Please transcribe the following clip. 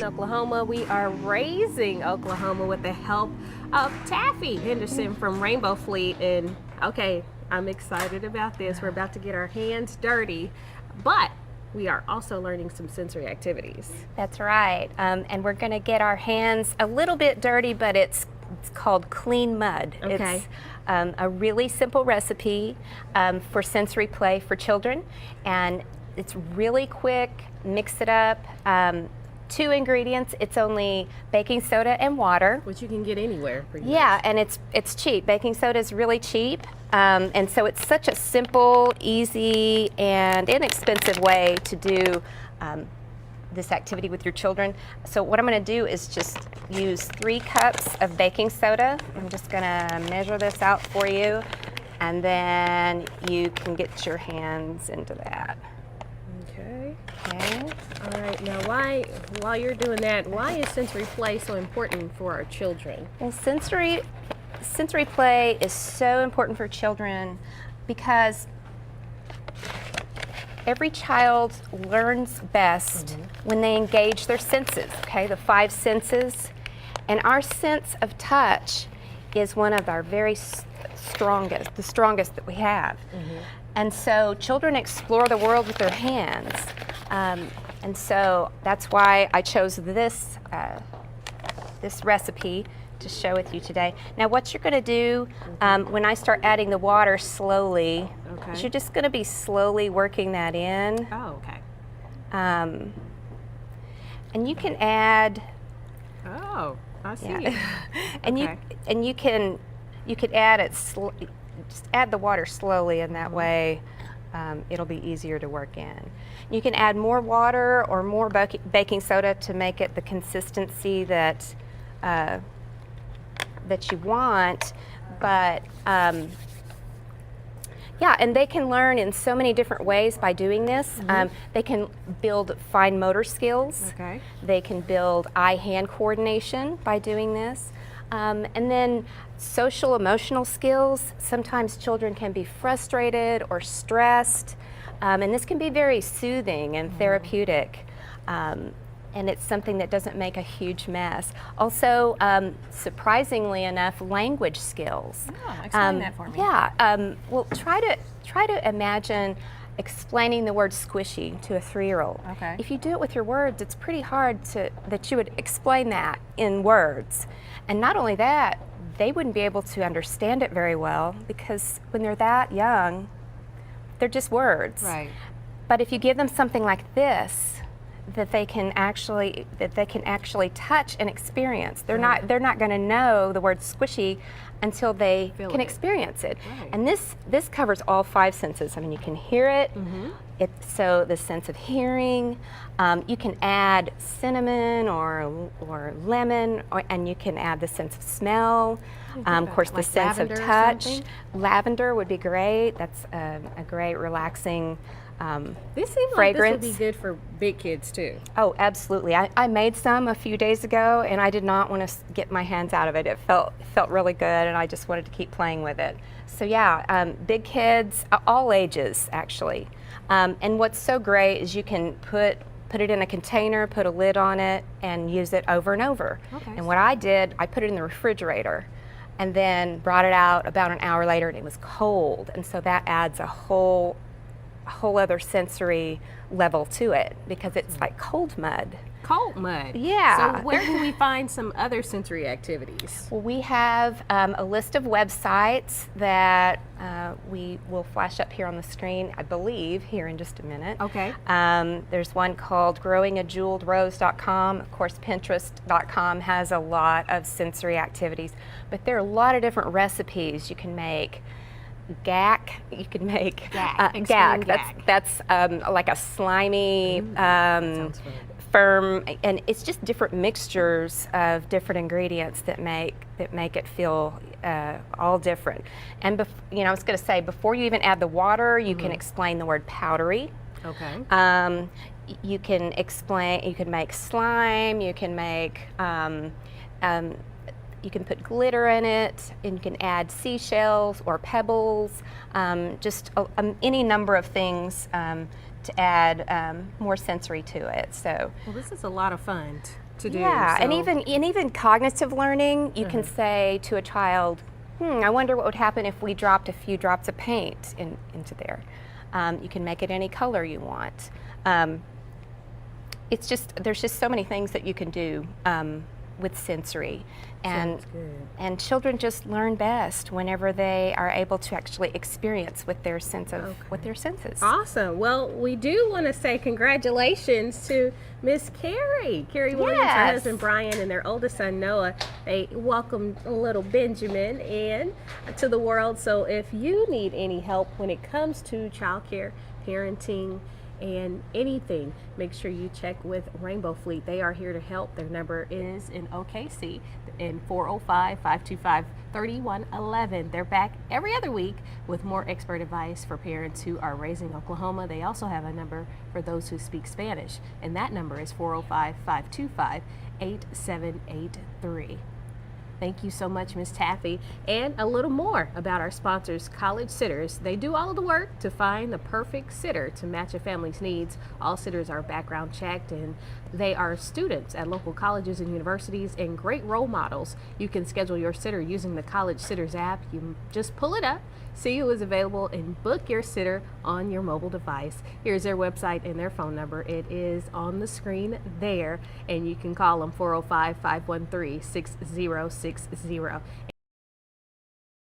Oklahoma. We are raising Oklahoma with the help of Taffy Henderson from Rainbow Fleet. And okay, I'm excited about this. We're about to get our hands dirty, but we are also learning some sensory activities. That's right. And we're going to get our hands a little bit dirty, but it's called clean mud. Okay. It's a really simple recipe for sensory play for children, and it's really quick. Mix it up. 2 ingredients. It's only baking soda and water. Which you can get anywhere. Yeah, and it's cheap. Baking soda is really cheap, and so it's such a simple, easy, and inexpensive way to do this activity with your children. So what I'm going to do is just use 3 cups of baking soda. I'm just going to measure this out for you, and then you can get your hands into that. Okay. Okay. All right. Now, while you're doing that, why is sensory play so important for our children? Well, sensory play is so important for children because every child learns best when they engage their senses, okay, the 5 senses. And our sense of touch is one of our very strongest, the strongest that we have. And so children explore the world with their hands. And so that's why I chose this recipe to share with you today. Now what you're going to do when I start adding the water slowly, is you're just going to be slowly working that in. Oh, okay. And you can add. Oh, I see. Yeah. And you can add it. Just add the water slowly, and that way it'll be easier to work in. You can add more water or more baking soda to make it the consistency that you want, but yeah, and they can learn in so many different ways by doing this. They can build fine motor skills. Okay. They can build eye-hand coordination by doing this. And then social emotional skills. Sometimes children can be frustrated or stressed, and this can be very soothing and therapeutic. And it's something that doesn't make a huge mess. Also, surprisingly enough, language skills. Oh, explain that for me. Yeah. Well, try to imagine explaining the word squishy to a 3-year-old. Okay. If you do it with your words, it's pretty hard that you would explain that in words. And not only that, they wouldn't be able to understand it very well because when they're that young, they're just words. Right. But if you give them something like this, that they can actually touch and experience. They're not going to know the word squishy until they can experience it. Right. And this covers all 5 senses. I mean, you can hear it. So the sense of hearing. You can add cinnamon or lemon, and you can add the sense of smell. Of course, the sense of touch. Lavender would be great. That's a great relaxing This seems fragrance. like this would be good for big kids too. Oh, absolutely. I made some a few days ago, and I did not want to get my hands out of it. It felt really good, and I just wanted to keep playing with it. So yeah, big kids, all ages actually. And what's so great is you can put it in a container, put a lid on it, and use it over and over. Okay. And what I did, I put it in the refrigerator, and then brought it out about an hour later, and it was cold. And so that adds a whole other sensory level to it because it's like cold mud. Cold mud. Yeah. So where can we find some other sensory activities? Well, we have a list of websites that we will flash up here on the screen, I believe, here in just a minute. Okay. There's one called growingajeweledrose.com. Of course, Pinterest.com has a lot of sensory activities, but there are a lot of different recipes you can make. Gack, you can make Explain gack. That's like a slimy, sounds fun. firm, and it's just different mixtures of different ingredients that make it feel all different. And I was going to say, before you even add the water, you can explain the word powdery. Okay. You can make slime. You can make you can put glitter in it, and you can add seashells or pebbles, just any number of things to add more sensory to it. So, well, this is a lot of fun. to do. Yeah, and So- even cognitive learning, you can say to a child, I wonder what would happen if we dropped a few drops of paint into there. You can make it any color you want. There's just so many things that you can do with sensory. And, Sounds good. and children just learn best whenever they are able to actually experience with their senses. Awesome. Well, we do want to say congratulations to Miss Carrie Williams, her Yes. husband Brian, and their oldest son Noah. They welcomed little Benjamin in to the world. So if you need any help when it comes to childcare, parenting, and anything, make sure you check with Rainbow Fleet. They are here to help. Their number is in OKC in 405-525-3111. They're back every other week with more expert advice for parents who are raising Oklahoma. They also have a number for those who speak Spanish, and that number is 405-525-8783. Thank you so much, Ms. Taffy. And a little more about our sponsors, College Sitters. They do all of the work to find the perfect sitter to match a family's needs. All sitters are background checked, and they are students at local colleges and universities and great role models. You can schedule your sitter using the College Sitters app. You just pull it up, see who is available, and book your sitter on your mobile device. Here's their website and their phone number. It is on the screen there, and you can call them 405-513-6060.